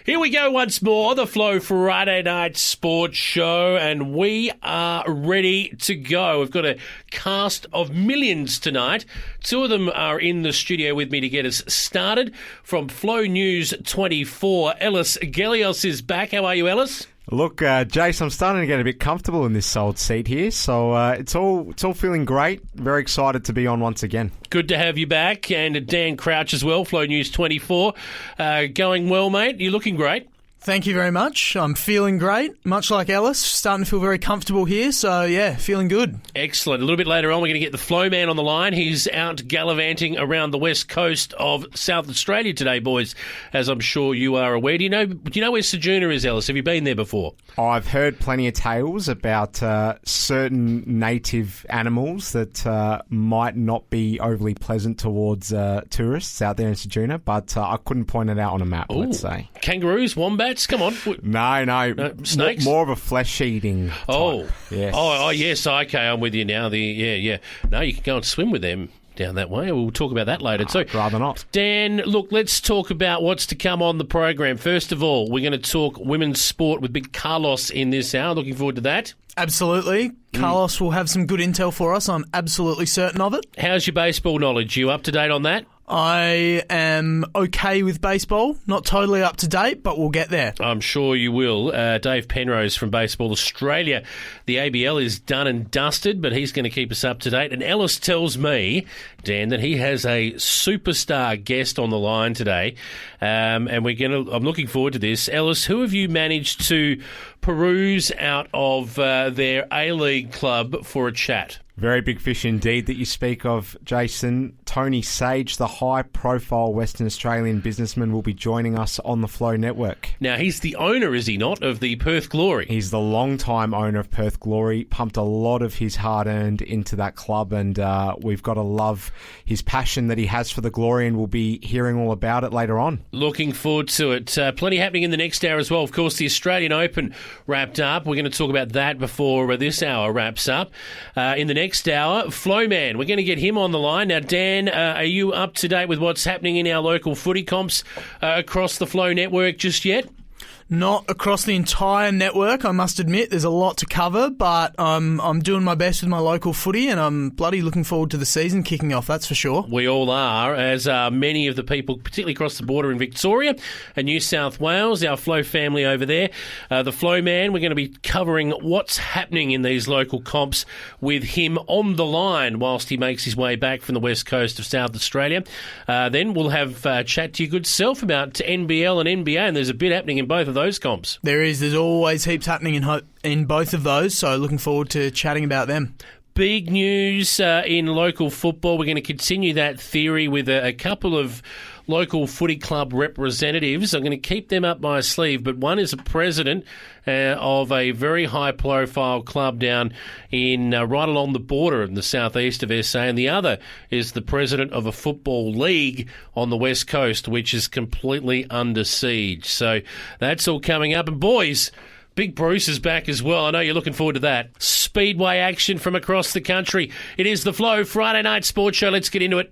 Here we go once more, the Flow Friday Night Sports Show, and we are ready to go. We've got a cast of millions tonight. Two of them are in the studio with me to get us started. From Flow News 24, Ellis Gelios is back. How are you, Ellis? Look, Jace, I'm starting to get a bit comfortable in this old seat here, so it's all feeling great. Very excited to be on once again. Good to have you back, and Dan Crouch as well, Flow News 24. Going well, mate? You're looking great. Thank you very much. I'm feeling great, much like Ellis. Starting to feel very comfortable here, so yeah, feeling good. Excellent. A little bit later on, we're going to get the Flow Man on the line. He's out gallivanting around the west coast of South Australia today, boys, as I'm sure you are aware. Do you know where Ceduna is, Ellis? Have you been there before? I've heard plenty of tales about certain native animals that might not be overly pleasant towards tourists out there in Ceduna, but I couldn't point it out on a map, let's say. Kangaroos, wombats? Come on. No. Snakes? More of a flesh-eating type. Oh. Yes. Oh, yes. Okay, I'm with you now. Yeah. No, you can go and swim with them down that way. We'll talk about that later. So, rather not. Dan, look, let's talk about what's to come on the program. First of all, we're going to talk women's sport with big Carlos in this hour. Looking forward to that. Absolutely. Carlos will have some good intel for us. I'm absolutely certain of it. How's your baseball knowledge? You up to date on that? I am okay with baseball. Not totally up to date, but we'll get there. I'm sure you will. Dave Penrose from Baseball Australia. The ABL is done and dusted, but he's going to keep us up to date. And Ellis tells me, Dan, that he has a superstar guest on the line today. And I'm looking forward to this. Ellis, who have you managed to peruse out of their A-League club for a chat? Very big fish indeed that you speak of, Jason. Tony Sage, the high-profile Western Australian businessman, will be joining us on the Flow Network. Now, he's the owner, is he not, of the Perth Glory? He's the long-time owner of Perth Glory, pumped a lot of his hard-earned into that club, and we've got to love his passion that he has for the Glory, and we'll be hearing all about it later on. Looking forward to it. Plenty happening in the next hour as well. Of course, the Australian Open wrapped up. We're going to talk about that before this hour wraps up. In the next hour, Flow Man. We're going to get him on the line. Now, Dan, are you up to date with what's happening in our local footy comps across the Flow network just yet? Not across the entire network, I must admit. There's a lot to cover, but I'm doing my best with my local footy, and I'm bloody looking forward to the season kicking off, that's for sure. We all are, as are many of the people, particularly across the border in Victoria and New South Wales, our Flow family over there. The Flow Man, we're going to be covering what's happening in these local comps with him on the line whilst he makes his way back from the west coast of South Australia. Then we'll have a chat to your good self about NBL and NBA, and there's a bit happening in both of those comps. There's always heaps happening in both of those, so looking forward to chatting about them. Big news in local football. We're going to continue that theory with a couple of local footy club representatives. I'm going to keep them up my sleeve, but one is a president of a very high-profile club down in right along the border in the southeast of SA, and the other is the president of a football league on the west coast, which is completely under siege. So that's all coming up. And boys, Big Bruce is back as well. I know you're looking forward to that. Speedway action from across the country. It is the Flow Friday Night Sports Show. Let's get into it.